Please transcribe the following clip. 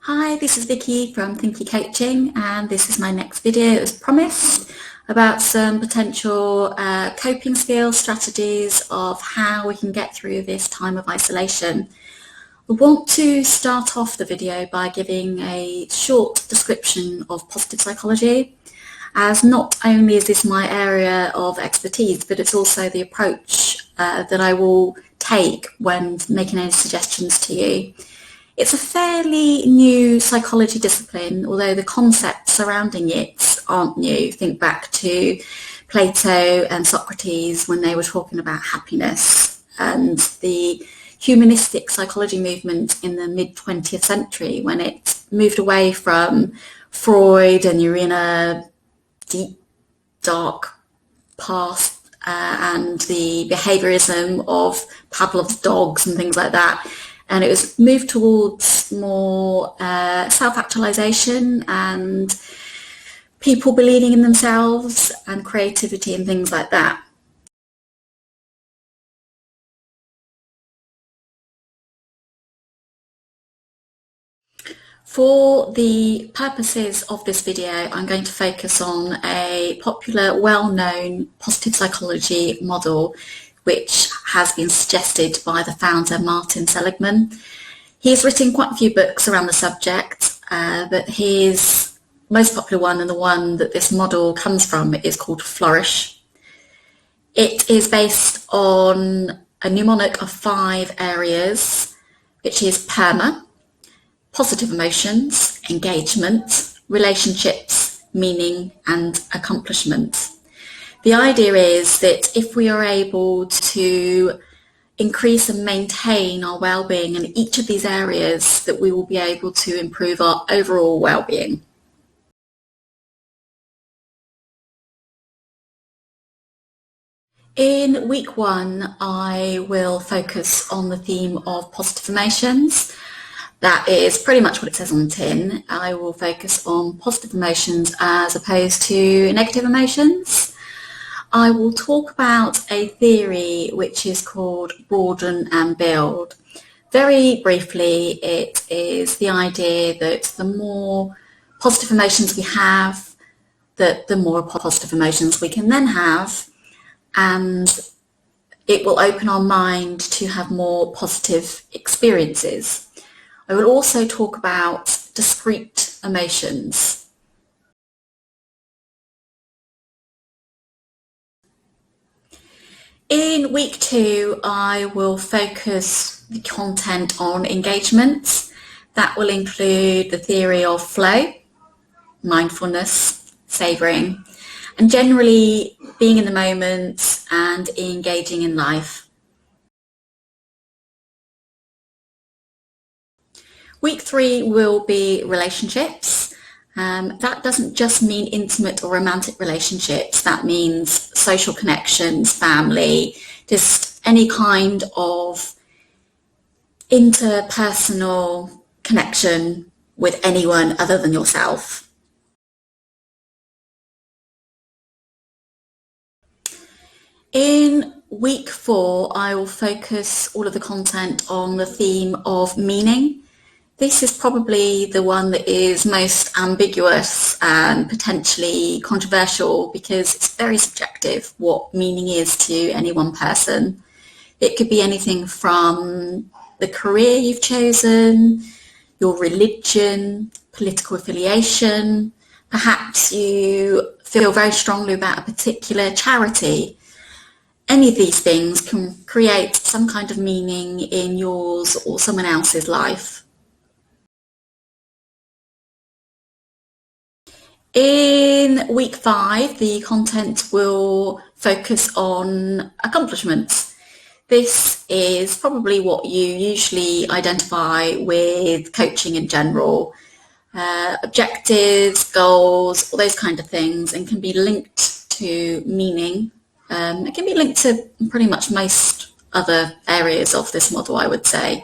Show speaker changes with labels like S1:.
S1: Hi, this is Vicky from Thinky Coaching, and this is my next video, as promised, about some potential coping skills, strategies of how we can get through this time of isolation. I want to start off the video by giving a short description of positive psychology, as not only is this my area of expertise, but it's also the approach that I will take when making any suggestions to you. It's a fairly new psychology discipline, although the concepts surrounding it aren't new. Think back to Plato and Socrates when they were talking about happiness, and the humanistic psychology movement in the mid-20th century when it moved away from Freud and you're in a deep, dark past and the behaviorism of Pavlov's dogs and things like that. And it was moved towards more self-actualization and people believing in themselves and creativity and things like that. For the purposes of this video, I'm going to focus on a popular, well-known positive psychology model which has been suggested by the founder Martin Seligman. He's written quite a few books around the subject, but his most popular one, and the one that this model comes from, is called Flourish. It is based on a mnemonic of 5 areas, which is PERMA, positive emotions, engagement, relationships, meaning, and accomplishment. The idea is that if we are able to increase and maintain our well-being in each of these areas, that we will be able to improve our overall well-being. In week 1, I will focus on the theme of positive emotions. That is pretty much what it says on the tin. I will focus on positive emotions as opposed to negative emotions. I will talk about a theory which is called broaden and build. Very briefly, it is the idea that the more positive emotions we have, the more positive emotions we can then have, and it will open our mind to have more positive experiences. I will also talk about discrete emotions. In week 2, I will focus the content on engagement. That will include the theory of flow, mindfulness, savouring, and generally being in the moment and engaging in life. Week 3 will be relationships. That doesn't just mean intimate or romantic relationships. That means social connections, family, just any kind of interpersonal connection with anyone other than yourself. In week 4, I will focus all of the content on the theme of meaning. This is probably the one that is most ambiguous and potentially controversial because it's very subjective what meaning is to any one person. It could be anything from the career you've chosen, your religion, political affiliation. Perhaps you feel very strongly about a particular charity. Any of these things can create some kind of meaning in yours or someone else's life. In week 5, the content will focus on accomplishments. This is probably what you usually identify with coaching in general. Objectives, goals, all those kind of things, and can be linked to meaning. It can be linked to pretty much most other areas of this model, I would say.